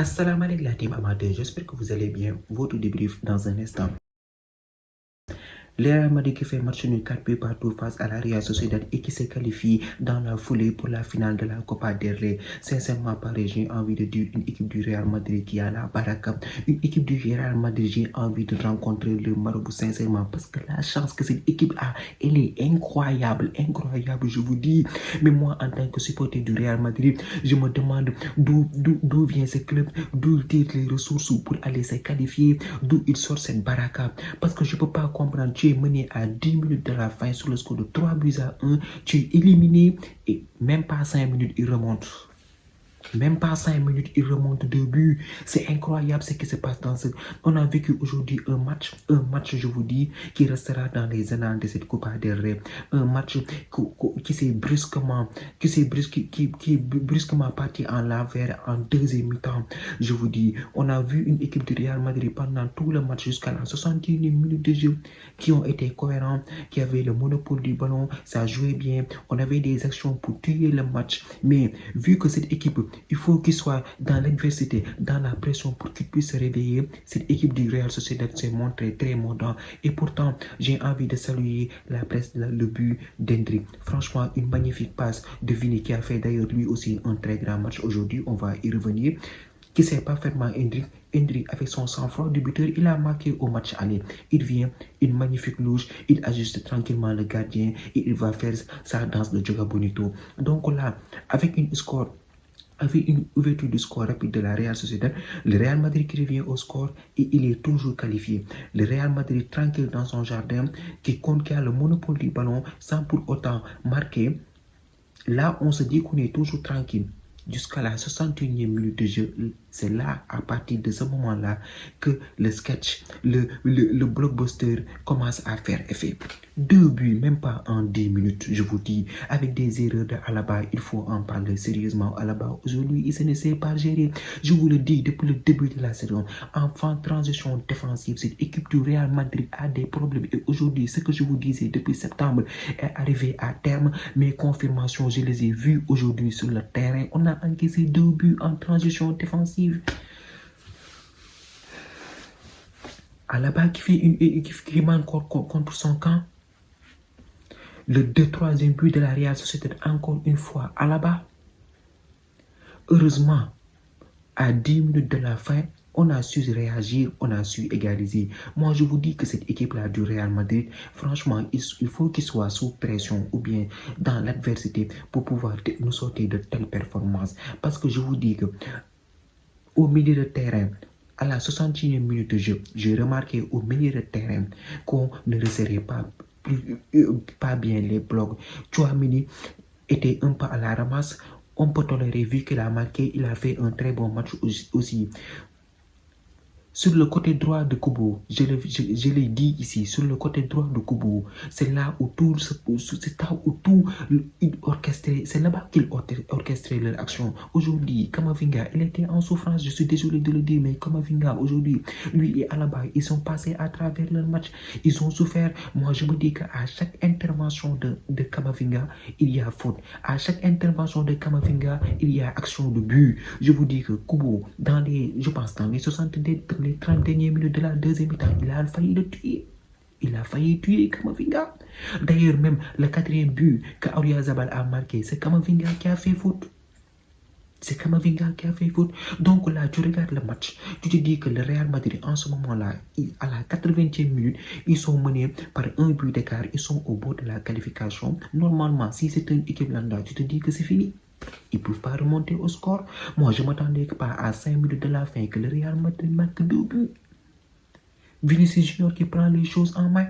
Assalamu alaikum la team amateur, j'espère que vous allez bien. Votre débrief dans un instant. Le Real Madrid qui fait match nul 4 buts partout face à la Real Sociedad et qui se qualifie dans la foulée pour la finale de la Copa del Rey. Sincèrement parlé, j'ai envie de dire une équipe du Real Madrid qui a la baraka. Une équipe du Real Madrid, j'ai envie de rencontrer le marabout sincèrement parce que la chance que cette équipe a, elle est incroyable, incroyable, je vous dis. Mais moi, en tant que supporter du Real Madrid, je me demande d'où vient ce club, d'où tire les ressources pour aller se qualifier, d'où il sort cette baraka. Parce que je ne peux pas comprendre. Tu es mené à 10 minutes de la fin sur le score de 3 buts à 1. Tu es éliminé et même pas 5 minutes, il remonte. Même pas 5 minutes, il remonte 2 buts. C'est incroyable ce qui se passe dans ce... On a vécu aujourd'hui un match, je vous dis, qui restera dans les annales de cette Copa del Rey. Un match qui s'est brusquement parti en l'envers en deuxième mi-temps. Je vous dis, on a vu une équipe du Real Madrid pendant tout le match jusqu'à la 61e minute de jeu qui ont été cohérents, qui avaient le monopole du ballon, ça jouait bien, on avait des actions pour tuer le match. Mais vu que cette équipe, il faut qu'il soit dans l'adversité, dans la pression pour qu'il puisse se réveiller, cette équipe du Real Sociedad s'est montrée très mordant. Et pourtant, j'ai envie de saluer la presse, le but d'Hendrick. Franchement, une magnifique passe de Vini qui a fait d'ailleurs lui aussi un très grand match aujourd'hui. On va y revenir. Qui sait parfaitement Hendrick avec son sang-froid de buteur, il a marqué au match aller. Il vient, une magnifique louche, il ajuste tranquillement le gardien et il va faire sa danse de Joga Bonito. Donc là, avec une ouverture du score rapide de la Real Sociedad, le Real Madrid qui revient au score et il est toujours qualifié. Le Real Madrid tranquille dans son jardin qui a le monopole du ballon sans pour autant marquer. Là, on se dit qu'on est toujours tranquille. Jusqu'à la 61e minute de jeu, c'est là, à partir de ce moment-là, que le sketch, le blockbuster commence à faire effet. 2 buts, même pas en 10 minutes, je vous dis, avec des erreurs de Alaba, il faut en parler sérieusement. Alaba, aujourd'hui, il ne sait pas gérer. Je vous le dis depuis le début de la saison. En fin de transition défensive, cette équipe du Real Madrid a des problèmes. Et aujourd'hui, ce que je vous disais depuis septembre est arrivé à terme. Mes confirmations, je les ai vues aujourd'hui sur le terrain. On a encaissé 2 buts en transition défensive. Alaba qui fait qui manque contre son camp. Le 2-3e but de la Real Sociedad, encore une fois, Alaba. Heureusement, à 10 minutes de la fin, on a su réagir, on a su égaliser. Moi, je vous dis que cette équipe-là du Real Madrid, franchement, il faut qu'il soit sous pression ou bien dans l'adversité pour pouvoir nous sortir de telles performances. Parce que je vous dis que au milieu de terrain, à la 61e minute de jeu, j'ai remarqué au milieu de terrain qu'on ne resserrait pas bien les blocs. Tchouaméni était un peu à la ramasse. On peut tolérer vu qu'il a marqué, il a fait un très bon match aussi. Sur le côté droit de Kubo, je l'ai dit ici, sur le côté droit de Kubo, c'est là où tout orchestré, c'est là-bas qu'ils orchestraient leur action. Aujourd'hui, Kamavinga, il était en souffrance, je suis désolé de le dire, mais Kamavinga, aujourd'hui, lui et Alaba, ils sont passés à travers leur match, ils ont souffert. Moi, je me dis qu'à chaque intervention de Kamavinga, il y a faute. À chaque intervention de Kamavinga, il y a action de but. Je vous dis que Kubo, je pense dans les 30 dernières minutes de la deuxième mi-temps, il a failli le tuer. Il a failli tuer Kamavinga. D'ailleurs, même le 4e but que Oyarzabal a marqué, c'est Kamavinga qui a fait faute. C'est Kamavinga qui a fait faute. Donc là, tu regardes le match, tu te dis que le Real Madrid, en ce moment-là, à la 80e minute, ils sont menés par un but d'écart. Ils sont au bord de la qualification. Normalement, si c'est une équipe lambda, tu te dis que c'est fini. Ils ne peuvent pas remonter au score. Moi, je ne m'attendais pas à 5 minutes de la fin que le Real Madrid marque 2 buts. Vinicius Junior qui prend les choses en main,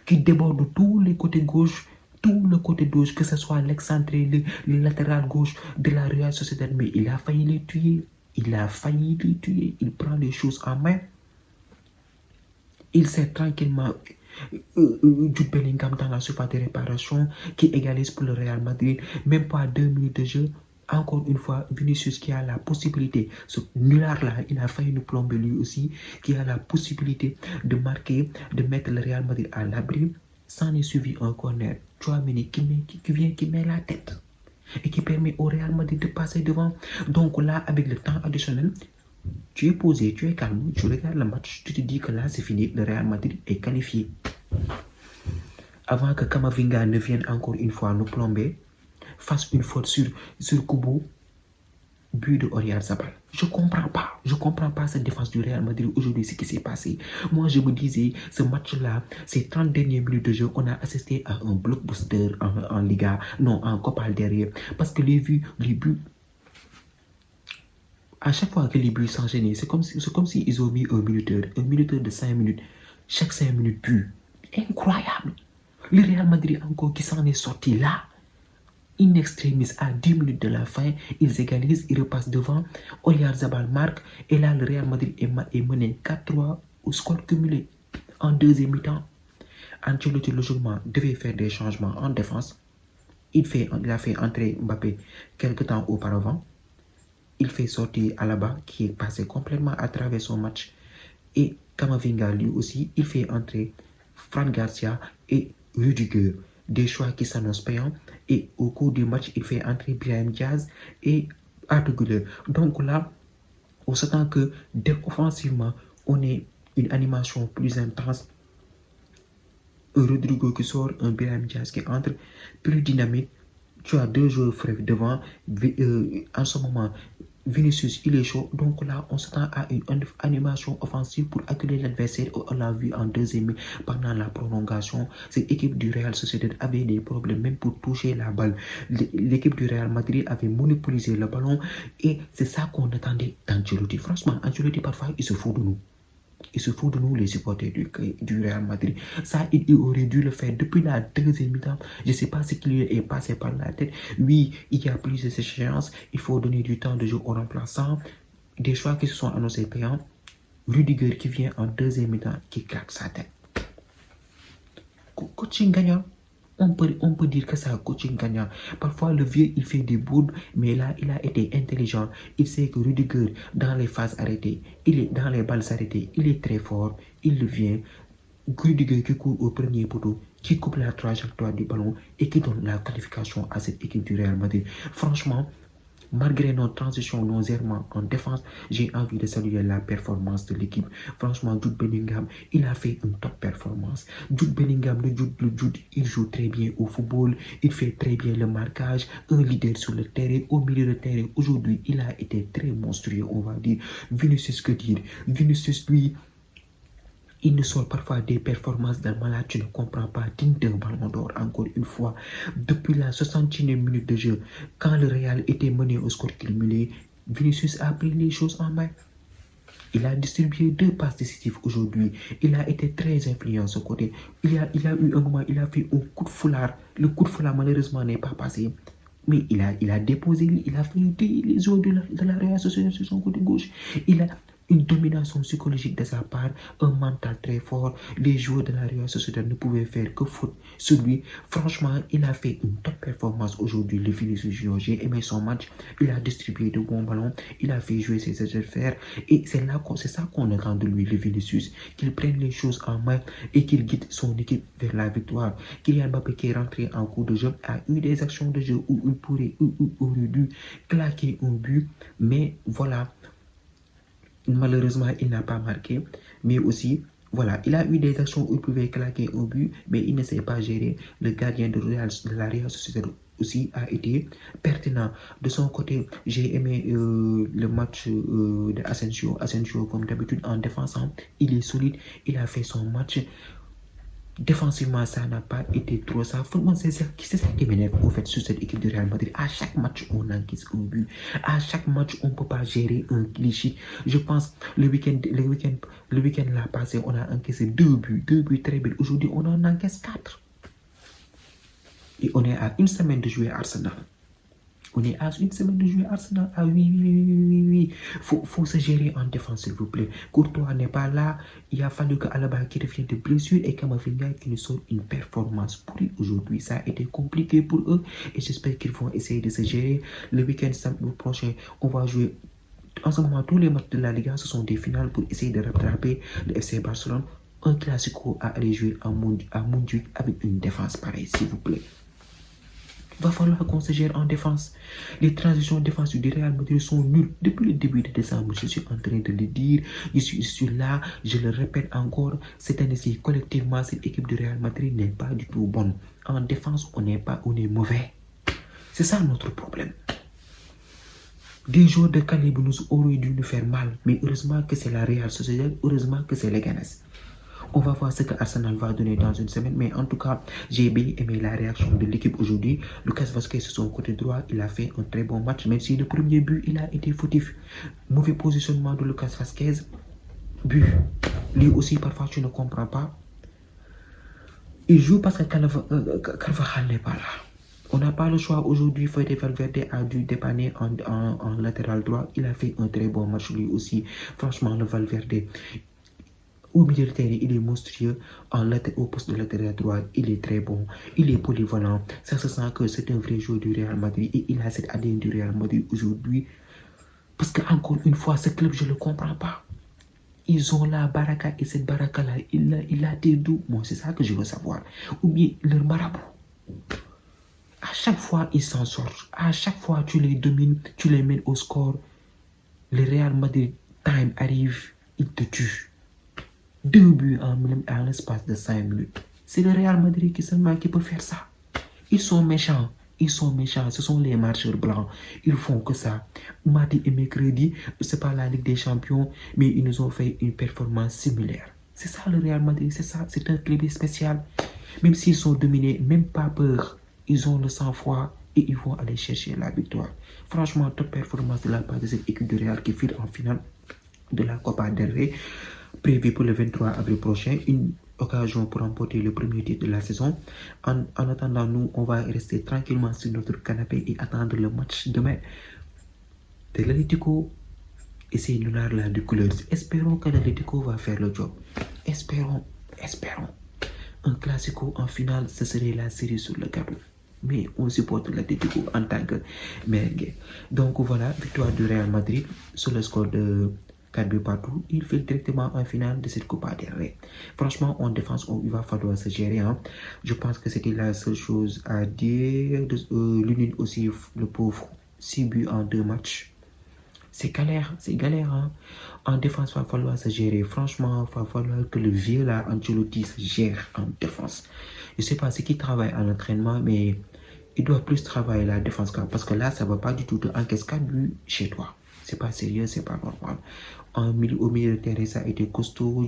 qui déborde tous les côtés gauche, tout le côté gauche, que ce soit l'excentré, le latéral gauche de la Real Sociedad, mais il a failli les tuer. Il a failli les tuer. Il prend les choses en main. Il sait tranquillement du Bellingham dans la surface de réparation qui égalise pour le Real Madrid. Même pas 2 minutes de jeu. Encore une fois, Vinicius qui a la possibilité, ce nulard-là, il a failli nous plomber lui aussi, qui a la possibilité de marquer, de mettre le Real Madrid à l'abri. S'en est suivi un corner. Tchouaméni qui met la tête et qui permet au Real Madrid de passer devant. Donc là, avec le temps additionnel, Tu es posé, tu es calme, tu regardes le match, tu te dis que là c'est fini, le Real Madrid est qualifié. Avant que Camavinga ne vienne encore une fois nous plomber, fasse une faute sur Kubo, but de Oyarzabal. Je comprends pas cette défense du Real Madrid aujourd'hui, ce qui s'est passé. Moi, je me disais, ce match-là, ces 30 dernières minutes de jeu, on a assisté à un blockbuster en Liga, non, en Copa del Rey. Parce que les buts, à chaque fois que les buts s'enchaînaient, c'est comme si ils ont mis un minuteur de 5 minutes. Chaque 5 minutes, but. Incroyable. Le Real Madrid encore qui s'en est sorti là. In extremis, à 10 minutes de la fin, ils égalisent, ils repassent devant. Oyarzabal marque. Et là, le Real Madrid est mené 4-3 au score cumulé. En deuxième mi-temps, Ancelotti, logiquement, devait faire des changements en défense. Il a fait entrer Mbappé quelques temps auparavant. Il fait sortir Alaba, qui est passé complètement à travers son match. Et Camavinga, lui aussi, il fait entrer Fran Garcia et Rudiger. Des choix qui s'annoncent payants. Et au cours du match, il fait entrer Brahim Diaz et Arda Güler. Donc là, on s'attend que offensivement, on ait une animation plus intense. Un Rodrigo qui sort, un Brahim Diaz qui entre, plus dynamique. Tu as deux joueurs frais devant. En ce moment, Vinicius, il est chaud. Donc là, on s'attend à une animation offensive pour accueillir l'adversaire. On l'a vu en deuxième pendant la prolongation. Cette équipe du Real Sociedad avait des problèmes même pour toucher la balle. L'équipe du Real Madrid avait monopolisé le ballon. Et c'est ça qu'on attendait d'Ancelotti. Franchement, Ancelotti, parfois, il se fout de nous. Il se fout de nous, les supporters du Real Madrid. Ça, il aurait dû le faire depuis la deuxième mi-temps. Je ne sais pas ce qui lui est passé par la tête. Oui, il y a plus de échéances. Il faut donner du temps de jeu aux remplaçants. Des choix qui se sont annoncés payants. Rudiger qui vient en deuxième mi-temps, qui claque sa tête. Coaching gagnant. On peut dire que c'est un coaching gagnant. Parfois, le vieux, il fait des bourdes, mais là, il a été intelligent. Il sait que Rudiger, dans les phases arrêtées, il est dans les balles arrêtées, il est très fort, il le vient. Rudiger qui court au premier poteau, qui coupe la trajectoire du ballon et qui donne la qualification à cette équipe du Real Madrid. Franchement, malgré nos transitions, nos errements en défense, j'ai envie de saluer la performance de l'équipe. Franchement, Jude Bellingham, il a fait une top performance. Jude Bellingham, il joue très bien au football, il fait très bien le marquage, un leader sur le terrain, au milieu de terrain. Aujourd'hui, il a été très monstrueux, on va dire. Vinicius, que dire? Vinicius, lui, il nous sort parfois des performances d'un malade, tu ne comprends pas, digne d'un ballon d'or, encore une fois. Depuis la 61e minute de jeu, quand le Real était mené au score cumulé, Vinicius a pris les choses en main. Il a distribué 2 passes décisives aujourd'hui. Il a été très influent ce côté. Il a eu un moment, il a fait un coup de foulard. Le coup de foulard, malheureusement, n'est pas passé. Mais il a déposé, il a fait les joueurs de la Real Sociedad sur son côté gauche. Il a une domination psychologique de sa part, un mental très fort. Les joueurs de la Real Sociedad ne pouvaient faire que faute sur lui. Franchement, il a fait une top performance aujourd'hui, le Vinicius Junior. J'ai aimé son match. Il a distribué de bons ballons. Il a fait jouer ses adversaires. Et c'est ça qu'on attend de lui, le Vinicius. Qu'il prenne les choses en main et qu'il guide son équipe vers la victoire. Kylian Mbappé, qui est rentré en cours de jeu, a eu des actions de jeu où il aurait dû claquer un but. Mais voilà. Malheureusement, il n'a pas marqué, mais aussi, voilà, il a eu des actions où il pouvait claquer un but, mais il ne s'est pas géré. Le gardien de la Real Sociedad aussi a été pertinent. De son côté, j'ai aimé le match de Asensio. Asensio, comme d'habitude, en défensant, il est solide, il a fait son match. Défensivement, ça n'a pas été trop ça. C'est ça qui m'énerve au fait sur cette équipe de Real Madrid. À chaque match, on encaisse un but. À chaque match, on ne peut pas gérer un cliché. Je pense le week-end là passé, on a encaissé 2 buts très belles. Aujourd'hui, on en encaisse 4. Et on est à une semaine de jouer Arsenal. On est à une semaine de jouer Arsenal. Ah oui. Faut se gérer en défense, s'il vous plaît. Courtois n'est pas là. Il a fallu que Alaba qui revienne de blessure et Camavinga qui nous sort une performance pourrie aujourd'hui. Ça a été compliqué pour eux et j'espère qu'ils vont essayer de se gérer. Le week-end prochain, on va jouer. En ce moment, tous les matchs de la Liga, ce sont des finales pour essayer de rattraper le FC Barcelone. Un classico à aller jouer à Montjuic avec une défense pareille, s'il vous plaît. Va falloir qu'on se gère en défense. Les transitions défensives du Real Madrid sont nulles. Depuis le début de décembre, je suis en train de le dire. Je suis là, je le répète encore. Cette année-ci, collectivement, cette équipe du Real Madrid n'est pas du tout bonne. En défense, on est mauvais. C'est ça notre problème. Des joueurs de calibre nous auraient dû nous faire mal. Mais heureusement que c'est la Real Sociedad, heureusement que c'est les Ganes. On va voir ce que Arsenal va donner dans une semaine. Mais en tout cas, j'ai bien aimé la réaction de l'équipe aujourd'hui. Lucas Vazquez, sur son côté droit, il a fait un très bon match. Même si le premier but, il a été fautif. Mauvais positionnement de Lucas Vazquez. But. Lui aussi, parfois, tu ne comprends pas. Il joue parce que Carvajal n'est pas là. On n'a pas le choix aujourd'hui. Fede Valverde a dû dépanner en latéral droit. Il a fait un très bon match lui aussi. Franchement, le Valverde... Au milieu de terrain, il est monstrueux. Au poste de latéral droit, il est très bon. Il est polyvalent. Ça se sent que c'est un vrai joueur du Real Madrid. Et il a cette ADN du Real Madrid aujourd'hui. Parce que encore une fois, ce club, je ne le comprends pas. Ils ont la baraka et cette baraka-là, il a été d'où? Moi, c'est ça que je veux savoir. Ou bien leur marabout. À chaque fois, ils s'en sortent. À chaque fois, tu les domines, tu les mènes au score. Le Real Madrid, time arrive, il te tue. 2 buts en l'espace de 5 minutes. C'est le Real Madrid qui peut faire ça. Ils sont méchants. Ils sont méchants. Ce sont les marcheurs blancs. Ils font que ça. Mardi et mercredi, c'est pas la Ligue des Champions, mais ils nous ont fait une performance similaire. C'est ça le Real Madrid. C'est ça. C'est un club spécial. Même s'ils sont dominés, même pas peur. Ils ont le sang-froid et ils vont aller chercher la victoire. Franchement, toute performance de la part de cette équipe de Real qui file en finale de la Copa del Rey. Prévu pour le 23 avril prochain, une occasion pour remporter le premier titre de la saison. En attendant, nous, on va rester tranquillement sur notre canapé et attendre le match demain de l'Atlético. Et c'est une lunar là de couleurs. Espérons que l'Atlético va faire le job. Espérons. Un classico en finale, ce serait la série sur le gâteau. Mais on supporte l'Atlético en tant que merengue. Donc voilà, victoire du Real Madrid sur le score de 4 buts partout. Il fait directement en finale de cette Copa del Rey. Franchement, en défense, il va falloir se gérer. Hein. Je pense que c'était la seule chose à dire. L'Union aussi, le pauvre, 6 buts en 2 matchs. C'est galère. Hein. En défense, il va falloir se gérer. Franchement, il va falloir que le vieux là, Ancelotti, se gère en défense. Je ne sais pas ce qui travaille en entraînement, mais il doit plus travailler la défense. Parce que là, ça ne va pas du tout. Tu encaisses 4 buts chez toi. C'est pas sérieux, c'est pas normal. Au milieu de terrain, ça a été costaud.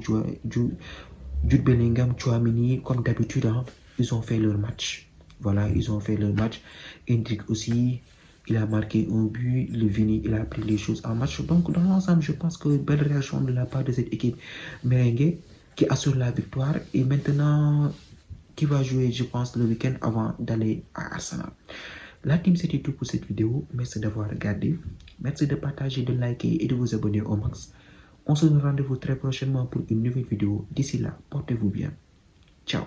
Jude Bellingham, Tchouaméni, comme d'habitude, hein, ils ont fait leur match. Voilà, ils ont fait leur match. Hendrick aussi, il a marqué un but. Le Vini, il a pris les choses en match. Donc, dans l'ensemble, je pense que belle réaction de la part de cette équipe merengue qui assure la victoire. Et maintenant, qui va jouer, je pense, le week-end avant d'aller à Arsenal. La team, c'était tout pour cette vidéo. Merci d'avoir regardé. Merci de partager, de liker et de vous abonner au max. On se donne rendez-vous très prochainement pour une nouvelle vidéo. D'ici là, portez-vous bien. Ciao.